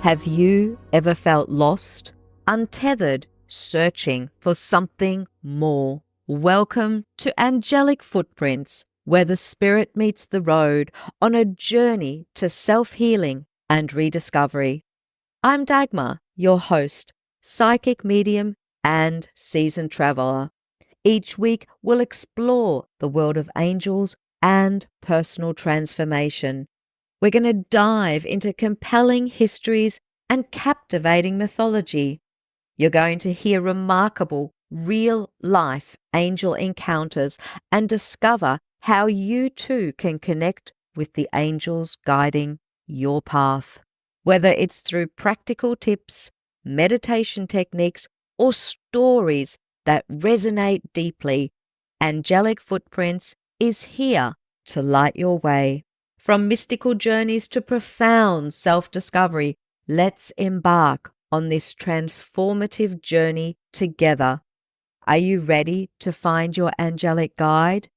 Have you ever felt lost, untethered, searching for something more? Welcome to Angelic Footprints, where the spirit meets the road on a journey to self-healing and rediscovery. I'm Dagmar, your host, psychic medium and seasoned traveler. Each week, we'll explore the world of angels and personal transformation. We're going to dive into compelling histories and captivating mythology. You're going to hear remarkable, real-life angel encounters and discover how you too can connect with the angels guiding your path. Whether it's through practical tips, meditation techniques, or stories that resonate deeply, Angelic Footprints is here to light your way. From mystical journeys to profound self-discovery, let's embark on this transformative journey together. Are you ready to find your angelic guide?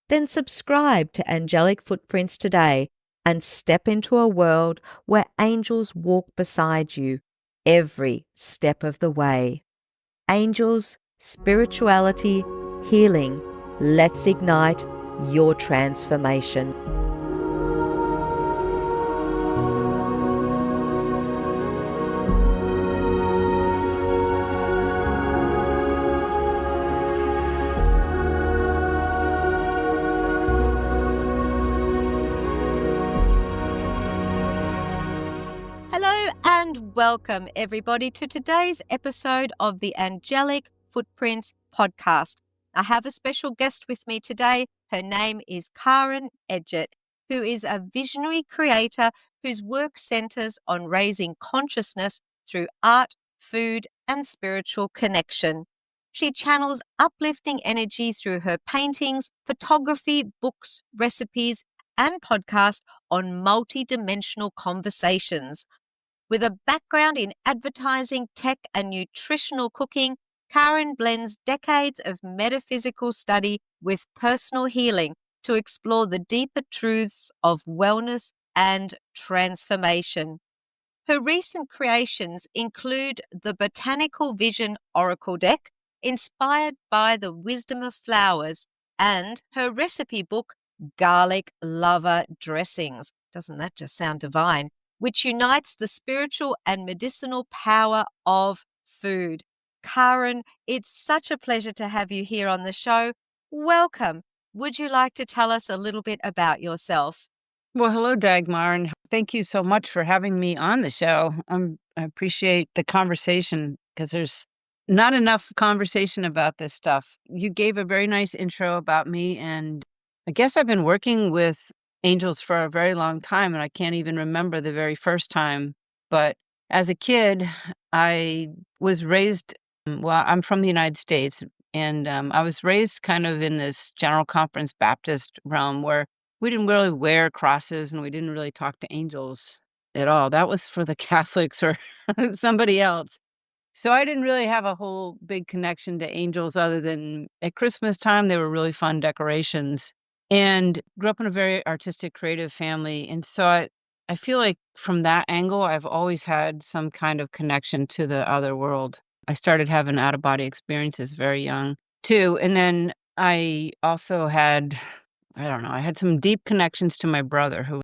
Then subscribe to Angelic Footprints today and step into a world where angels walk beside you every step of the way. Angels, spirituality, healing. Let's ignite your transformation. Hello and welcome everybody to today's episode of the Angelic Footprints podcast. I have a special guest with me today. Her name is Karin Edgett, who is a visionary creator whose work centers on raising consciousness through art, food, and spiritual connection. She channels uplifting energy through her paintings, photography, books, recipes, and podcast on multi-dimensional conversations. With a background in advertising, tech, and nutritional cooking, Karin blends decades of metaphysical study with personal healing to explore the deeper truths of wellness and transformation. Her recent creations include the Botanical Vision Oracle Deck, inspired by the wisdom of flowers, and her recipe book, Garlic Lover Dressings. Doesn't that just sound divine? Which unites the spiritual and medicinal power of food. Karin, it's such a pleasure to have you here on the show. Welcome. Would you like to tell us a little bit about yourself? Well, hello, Dagmar, and thank you so much for having me on the show. I appreciate the conversation because there's not enough conversation about this stuff. You gave a very nice intro about me, and I guess I've been working with angels for a very long time, and I can't even remember the very first time. But as a kid, I was raised, well, I'm from the United States, and I was raised kind of in this General Conference Baptist realm where we didn't really wear crosses and we didn't really talk to angels at all. That was for the Catholics or somebody else. So I didn't really have a whole big connection to angels other than at Christmas time, they were really fun decorations, and grew up in a very artistic, creative family. And so I feel like from that angle, I've always had some kind of connection to the other world. I started having out of body experiences very young too. And then I also had, I don't know, I had some deep connections to my brother who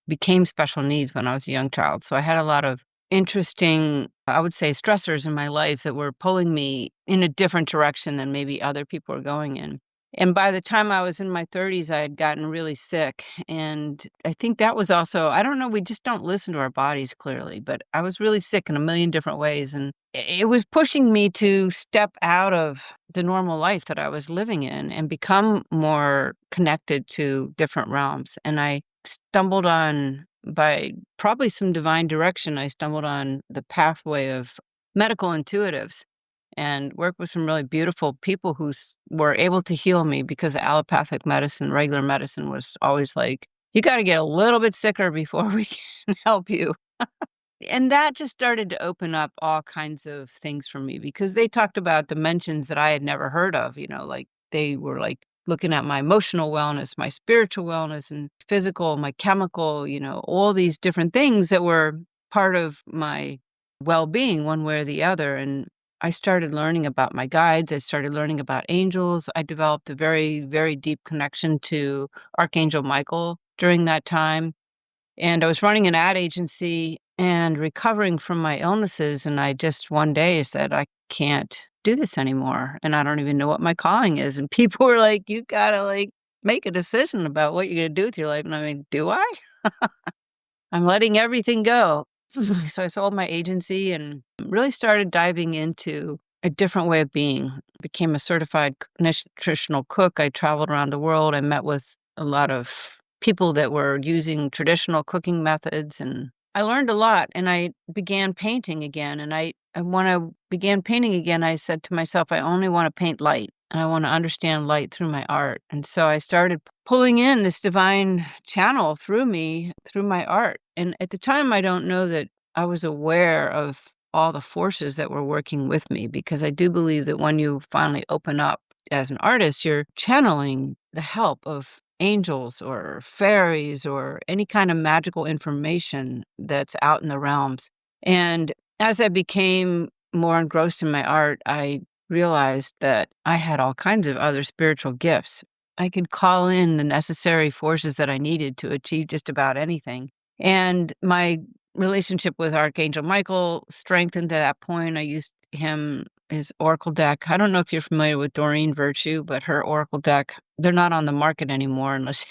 became special needs when I was a young child. So I had a lot of interesting, I would say, stressors in my life that were pulling me in a different direction than maybe other people were going in. And by the time I was in my 30s, I had gotten really sick. And I think that was also, I don't know, we just don't listen to our bodies clearly, but I was really sick in a million different ways. And it was pushing me to step out of the normal life that I was living in and become more connected to different realms. And I stumbled on, by probably some divine direction, I stumbled on the pathway of medical intuitives and worked with some really beautiful people who were able to heal me, because allopathic medicine, regular medicine, was always like, you got to get a little bit sicker before we can help you. And that just started to open up all kinds of things for me, because they talked about dimensions that I had never heard of, like they were like looking at my emotional wellness, my spiritual wellness, and physical, my chemical, all these different things that were part of my well-being one way or the other, and I started learning about my guides, I started learning about angels, I developed a very, very deep connection to Archangel Michael during that time, and I was running an ad agency and recovering from my illnesses, and I just one day said, "I can't do this anymore, and I don't even know what my calling is," and people were like, "You gotta, like, make a decision about what you're gonna do with your life," and I mean, "Do I? I'm letting everything go." So I sold my agency and really started diving into a different way of being. Became a certified nutritional cook. I traveled around the world. I met with a lot of people that were using traditional cooking methods, and I learned a lot. And I began painting again. And when I began painting again, I said to myself, I only want to paint light, and I want to understand light through my art. And so I started pulling in this divine channel through me, through my art. And at the time, I don't know that I was aware of all the forces that were working with me, because I do believe that when you finally open up as an artist, you're channeling the help of angels or fairies or any kind of magical information that's out in the realms. And as I became more engrossed in my art, I realized that I had all kinds of other spiritual gifts. I could call in the necessary forces that I needed to achieve just about anything. And my relationship with Archangel Michael strengthened to that point. I used his oracle deck. I don't know if you're familiar with Doreen Virtue, but her oracle deck, they're not on the market anymore unless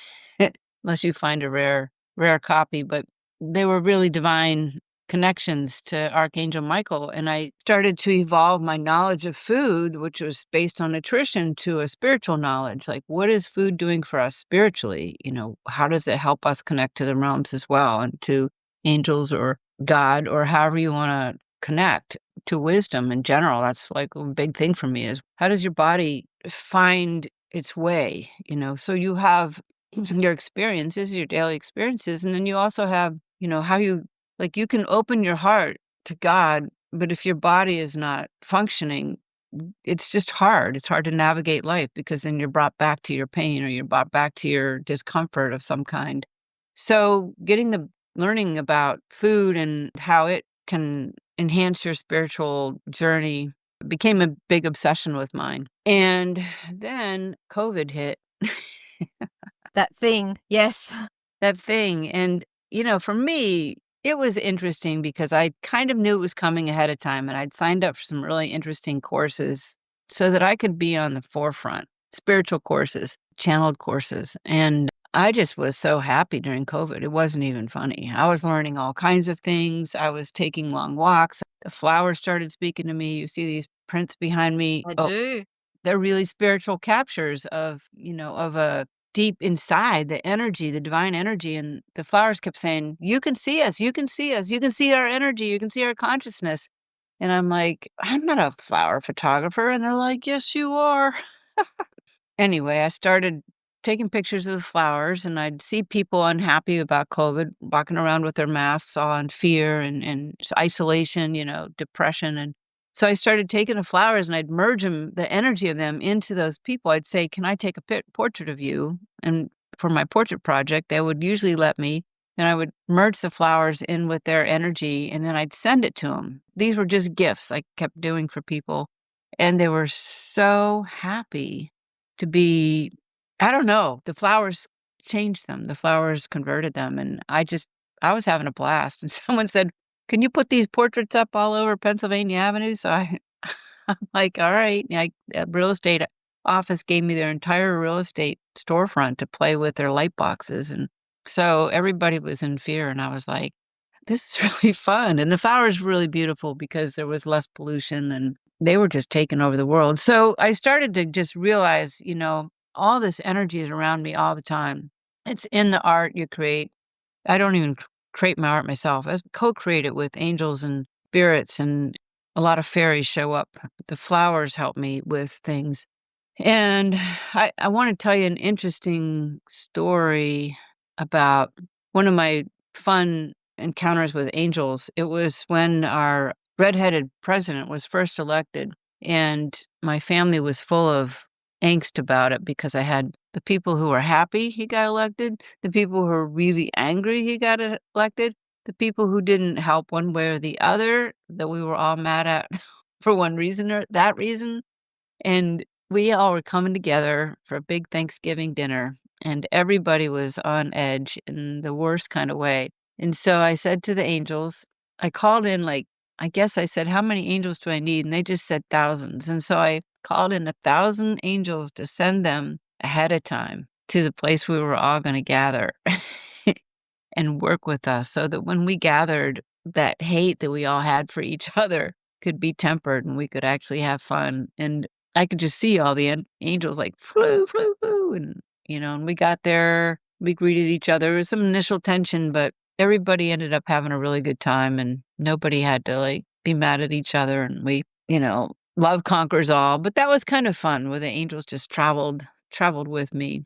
unless you find a rare copy, but they were really divine connections to Archangel Michael. And I started to evolve my knowledge of food, which was based on nutrition, to a spiritual knowledge. Like, what is food doing for us spiritually? How does it help us connect to the realms as well, and to angels or God, or however you want to connect to wisdom in general? That's like a big thing for me, is how does your body find its way? So you have your experiences, your daily experiences, and then you also have, how you, like, you can open your heart to God, but if your body is not functioning, it's just hard. It's hard to navigate life, because then you're brought back to your pain, or you're brought back to your discomfort of some kind. So learning about food and how it can enhance your spiritual journey became a big obsession with mine. And then COVID hit. That thing, yes. That thing. And, for me, it was interesting because I kind of knew it was coming ahead of time, and I'd signed up for some really interesting courses so that I could be on the forefront, spiritual courses, channeled courses. And I just was so happy during COVID. It wasn't even funny. I was learning all kinds of things. I was taking long walks. The flowers started speaking to me. You see these prints behind me. I Oh, do. they're really spiritual captures of, of a deep inside, the energy, the divine energy. And the flowers kept saying, "You can see us, you can see us, you can see our energy, you can see our consciousness." And I'm like, "I'm not a flower photographer." And they're like, "Yes, you are." Anyway, I started taking pictures of the flowers, and I'd see people unhappy about COVID, walking around with their masks on, fear and isolation, depression. And so I started taking the flowers, and I'd merge the energy of them into those people. I'd say, "Can I take a portrait of you?" And for my portrait project, they would usually let me. And I would merge the flowers in with their energy, and then I'd send it to them. These were just gifts I kept doing for people. And they were so happy to be, I don't know, the flowers changed them. The flowers converted them, and I was having a blast. And someone said, "Can you put these portraits up all over Pennsylvania Avenue?" So I'm like, "All right." And a real estate office gave me their entire real estate storefront to play with their light boxes, and so everybody was in fear, and I was like, "This is really fun." And the flowers were really beautiful because there was less pollution, and they were just taking over the world. So I started to just realize, all this energy is around me all the time. It's in the art you create. I don't even create my art myself. I co-create it with angels and spirits, and a lot of fairies show up. The flowers help me with things. And I want to tell you an interesting story about one of my fun encounters with angels. It was when our redheaded president was first elected, and my family was full of angst about it, because I had the people who were happy he got elected, the people who were really angry he got elected, the people who didn't help one way or the other, that we were all mad at for one reason or that reason. And we all were coming together for a big Thanksgiving dinner, and everybody was on edge in the worst kind of way. And so I said to the angels, I called in like, I guess I said, how many angels do I need? And they just said thousands. And so I called in 1,000 angels to send them ahead of time to the place we were all going to gather and work with us so that when we gathered, that hate that we all had for each other could be tempered and we could actually have fun. And I could just see all the angels like flew, flew, flew. And, and we got there, we greeted each other. There was some initial tension, but everybody ended up having a really good time and nobody had to like be mad at each other. And we, love conquers all. But that was kind of fun where the angels just traveled with me.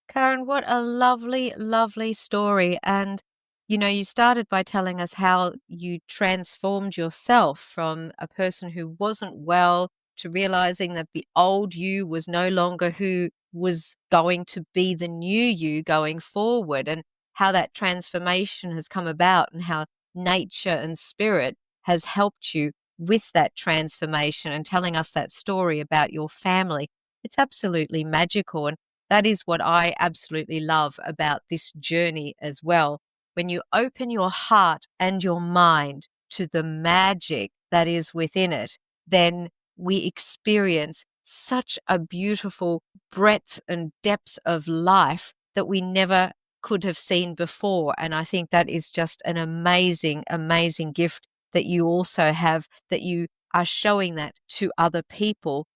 Karin, what a lovely, lovely story. And, you started by telling us how you transformed yourself from a person who wasn't well to realizing that the old you was no longer who was going to be the new you going forward, and how that transformation has come about and how nature and spirit has helped you with that transformation, and telling us that story about your family. It's absolutely magical. And that is what I absolutely love about this journey as well. When you open your heart and your mind to the magic that is within it, then we experience such a beautiful breadth and depth of life that we never could have seen before. And I think that is just an amazing, amazing gift that you also have, that you are showing that to other people.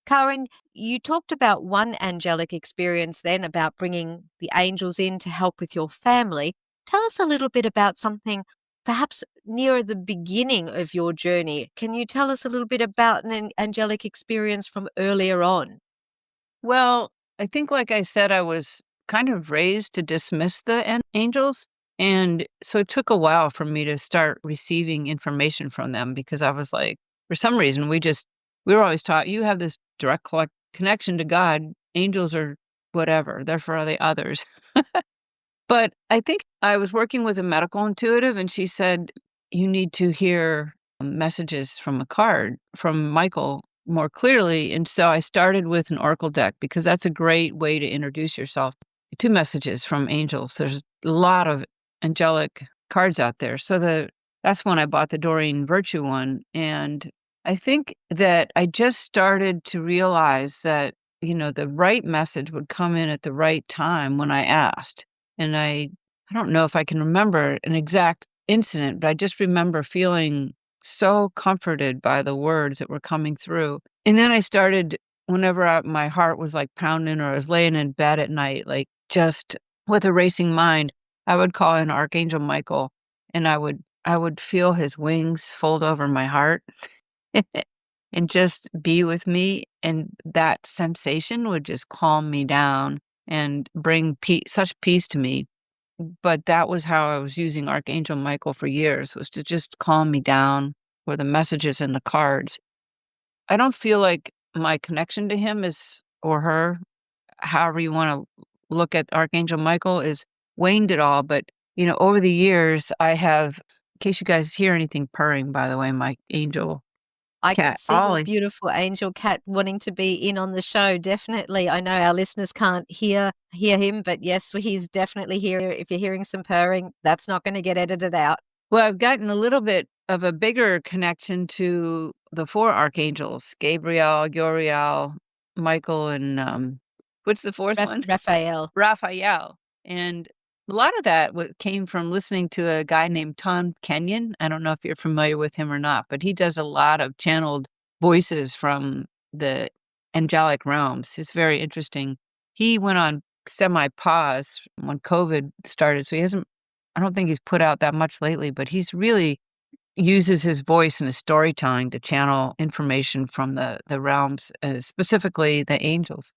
Karin, you talked about one angelic experience then about bringing the angels in to help with your family. Tell us a little bit about something perhaps nearer the beginning of your journey. Can you tell us a little bit about an angelic experience from earlier on? Well, I think, like I said, I was kind of raised to dismiss the angels. And so it took a while for me to start receiving information from them because I was like, for some reason, we were always taught you have this direct connection to God. Angels are whatever, they're for the others. But I think I was working with a medical intuitive and she said, you need to hear messages from a card from Michael more clearly. And so I started with an oracle deck because that's a great way to introduce yourself to messages from angels. There's a lot of angelic cards out there. So that's when I bought the Doreen Virtue one. And I think that I just started to realize that, the right message would come in at the right time when I asked. And I don't know if I can remember an exact incident, but I just remember feeling so comforted by the words that were coming through. And then I started, whenever my heart was like pounding or I was laying in bed at night, like just with a racing mind, I would call in Archangel Michael and I would feel his wings fold over my heart and just be with me. And that sensation would just calm me down and bring such peace to me. But that was how I was using Archangel Michael for years, was to just calm me down for the messages and the cards. I don't feel like my connection to him or her, however you want to look at Archangel Michael, is waned at all. But, over the years, I have, in case you guys hear anything purring, by the way, my angel I can cat, see your Ollie. beautiful angel cat wanting to be in on the show. Definitely. I know our listeners can't hear him, but yes, he's definitely here. If you're hearing some purring, that's not going to get edited out. Well, I've gotten a little bit of a bigger connection to the four archangels, Gabriel, Uriel, Michael, and what's the fourth one? Raphael. Raphael. And a lot of that came from listening to a guy named Tom Kenyon. I don't know if you're familiar with him or not, but he does a lot of channeled voices from the angelic realms. It's very interesting. He went on semi-pause when COVID started, so I don't think he's put out that much lately, but he's really uses his voice and his storytelling to channel information from the realms, specifically the angels.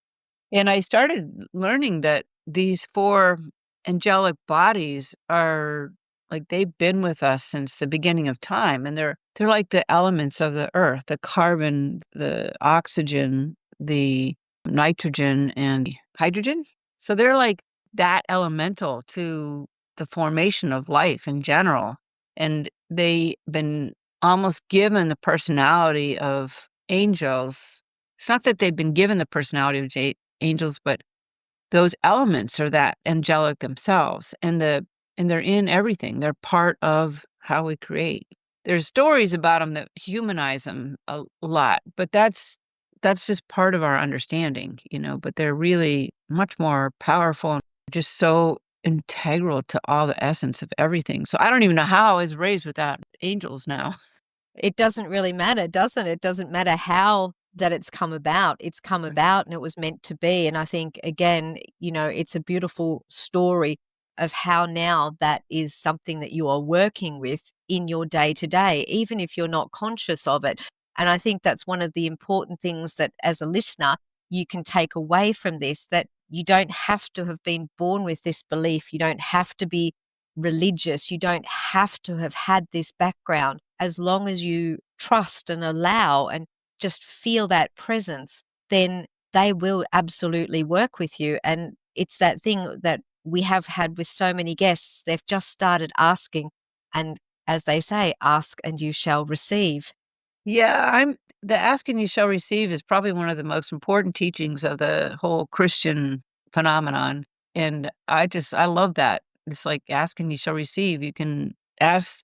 And I started learning that these four angelic bodies are like they've been with us since the beginning of time, and they're like the elements of the earth: the carbon, the oxygen, the nitrogen, and hydrogen. So they're like that elemental to the formation of life in general. And they've been almost given the personality of angels. It's not that they've been given the personality of angels, but those elements are that angelic themselves, and they're in everything. They're part of how we create. There's stories about them that humanize them a lot, but that's just part of our understanding, but they're really much more powerful and just so integral to all the essence of everything. So I don't even know how I was raised without angels now. It doesn't really matter, does it? It doesn't matter how that it's come about. It's come about and it was meant to be. And I think, again, it's a beautiful story of how now that is something that you are working with in your day to day, even if you're not conscious of it. And I think that's one of the important things that as a listener, you can take away from this, that you don't have to have been born with this belief. You don't have to be religious. You don't have to have had this background. As long as you trust and allow and just feel that presence, then they will absolutely work with you. And it's that thing that we have had with so many guests. They've just started asking. And as they say, ask and you shall receive. Yeah, the ask and you shall receive is probably one of the most important teachings of the whole Christian phenomenon. And I love that. It's like ask and you shall receive. You can ask,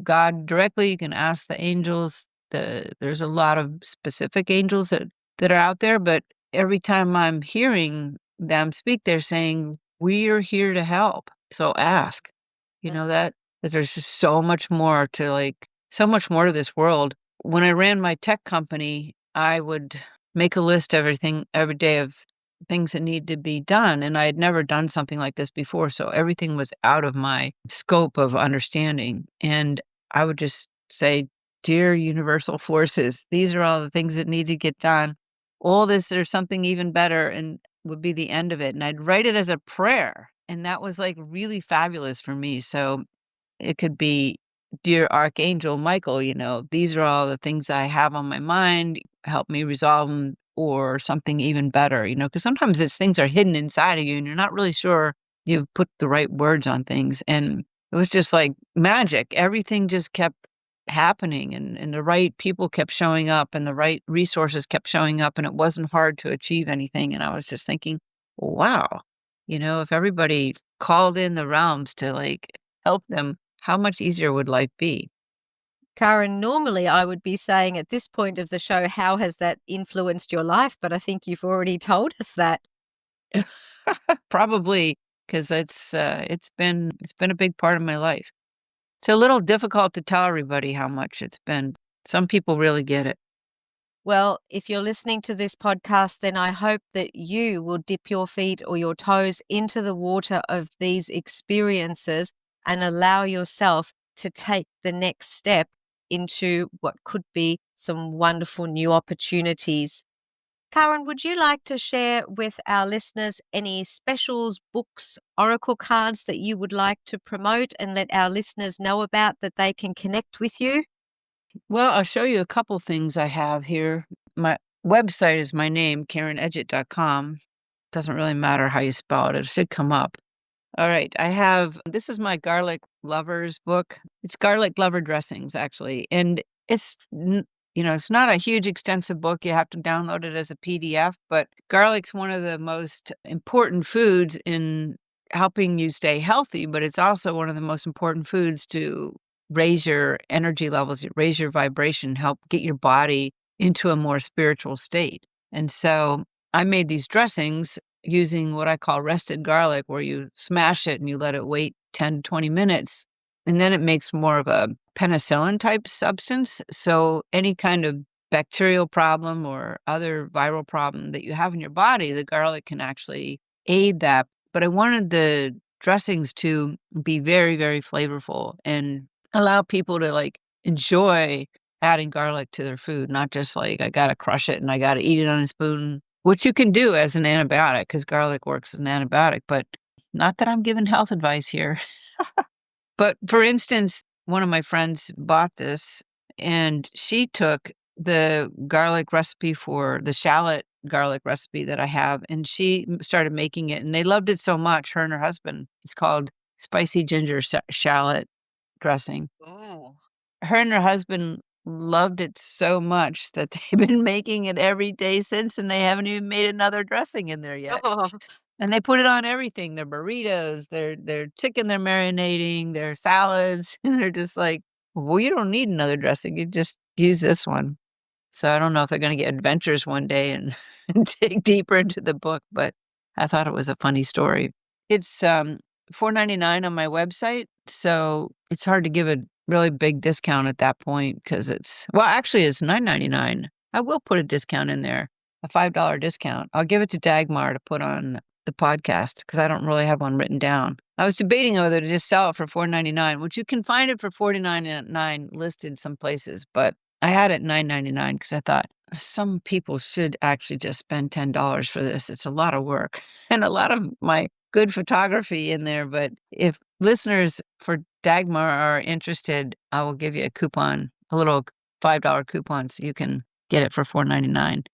God directly. You can ask the angels. There's a lot of specific angels that are out there, but every time I'm hearing them speak, they're saying, we are here to help. So ask, that there's just so much more to this world. When I ran my tech company, I would make a list every day of things that need to be done. And I had never done something like this before. So everything was out of my scope of understanding. And I would just say, dear universal forces, these are all the things that need to get done. All this or something even better, and would be the end of it. And I'd write it as a prayer. And that was like really fabulous for me. So it could be, dear Archangel Michael, these are all the things I have on my mind. Help me resolve them, or something even better, because sometimes things are hidden inside of you and you're not really sure you've put the right words on things. And it was just like magic. Everything just kept happening, and the right people kept showing up and the right resources kept showing up, and it wasn't hard to achieve anything. And I was just thinking, wow, if everybody called in the realms to help them, how much easier would life be? Karin, normally I would be saying at this point of the show, how has that influenced your life? But I think you've already told us that. Probably, because it's been a big part of my life. It's a little difficult to tell everybody how much it's been. Some people really get it. Well, if you're listening to this podcast, then I hope that you will dip your feet or your toes into the water of these experiences and allow yourself to take the next step into what could be some wonderful new opportunities. Karin, would you like to share with our listeners any specials, books, oracle cards that you would like to promote and let our listeners know about that they can connect with you? Well, I'll show you a couple things I have here. My website is my name, KarinEdgett.com. Doesn't really matter how you spell it. It should come up. All right. This is my garlic lovers book. It's garlic lover dressings, actually. And it's not a huge extensive book. You have to download it as a PDF, but garlic's one of the most important foods in helping you stay healthy, but it's also one of the most important foods to raise your energy levels, raise your vibration, help get your body into a more spiritual state. And so I made these dressings using what I call rested garlic, where you smash it and you let it wait 10 to 20 minutes. And then it makes more of a penicillin type substance. So any kind of bacterial problem or other viral problem that you have in your body, the garlic can actually aid that. But I wanted the dressings to be very, very flavorful and allow people to enjoy adding garlic to their food, not just I got to crush it and I got to eat it on a spoon, which you can do as an antibiotic because garlic works as an antibiotic, but not that I'm giving health advice here. But for instance, one of my friends bought this and she took the garlic recipe for the shallot garlic recipe that I have, and she started making it and they loved it so much, her and her husband. It's called spicy ginger shallot dressing. Ooh. Her and her husband loved it so much that they've been making it every day since, and they haven't even made another dressing in there yet. Oh, And they put it on everything, their burritos, their chicken they're marinating, their salads, and they're just like, "Well, you don't need another dressing, you just use this one." So I don't know if they're gonna get adventurous one day and and dig deeper into the book, but I thought it was a funny story. It's, $4.99 on my website, so it's hard to give a really big discount at that point because actually, it's $9.99. I will put a discount in there, a $5 discount. I'll give it to Dagmar to put on the podcast because I don't really have one written down. I was debating whether to just sell it for $4.99, which you can find it for $49.99 listed some places, but I had it $9.99 because I thought some people should actually just spend $10 for this. It's a lot of work and a lot of my good photography in there. But if listeners for Dagmar are interested, I will give you a coupon, a little $5 coupon, so you can get it for $4.99.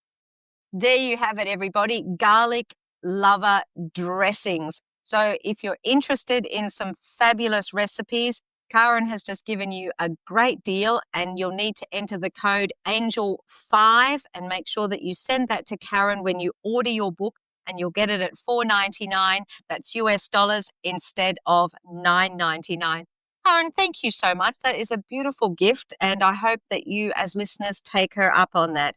there you have it, everybody. Garlic lover dressings. So if you're interested in some fabulous recipes, Karin has just given you a great deal, and you'll need to enter the code ANGEL5 and make sure that you send that to Karin when you order your book, and you'll get it at $4.99. That's US dollars instead of $9.99. Karin, thank you so much. That is a beautiful gift, and I hope that you as listeners take her up on that.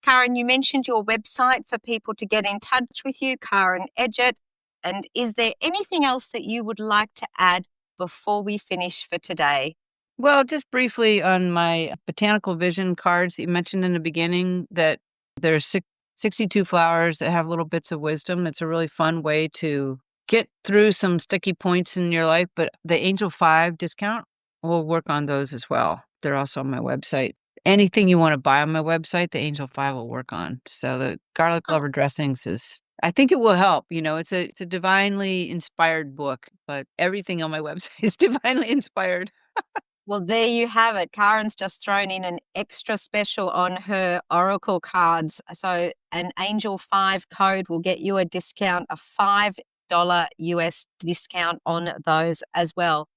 Karin, you mentioned your website for people to get in touch with you, Karin Edgett. And is there anything else that you would like to add before we finish for today? Well, just briefly on my botanical vision cards that you mentioned in the beginning, that there's 62 flowers that have little bits of wisdom. It's a really fun way to get through some sticky points in your life, but the Angel 5 discount will work on those as well. They're also on my website. Anything you want to buy on my website, the Angel 5 will work on. So the garlic lover dressings I think it will help. It's a divinely inspired book, but everything on my website is divinely inspired. Well, there you have it. Karin's just thrown in an extra special on her Oracle cards. So an Angel 5 code will get you a discount, a $5 US discount on those as well.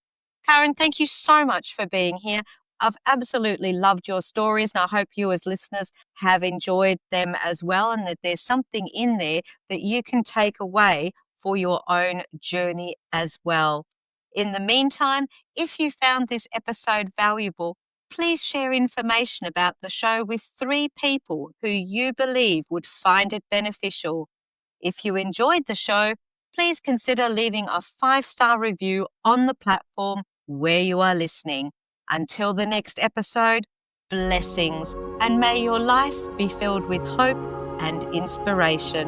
Karin, thank you so much for being here. I've absolutely loved your stories, and I hope you as listeners have enjoyed them as well, and that there's something in there that you can take away for your own journey as well. In the meantime, if you found this episode valuable, please share information about the show with 3 people who you believe would find it beneficial. If you enjoyed the show, please consider leaving a 5-star review on the platform where you are listening. Until the next episode, blessings, and may your life be filled with hope and inspiration.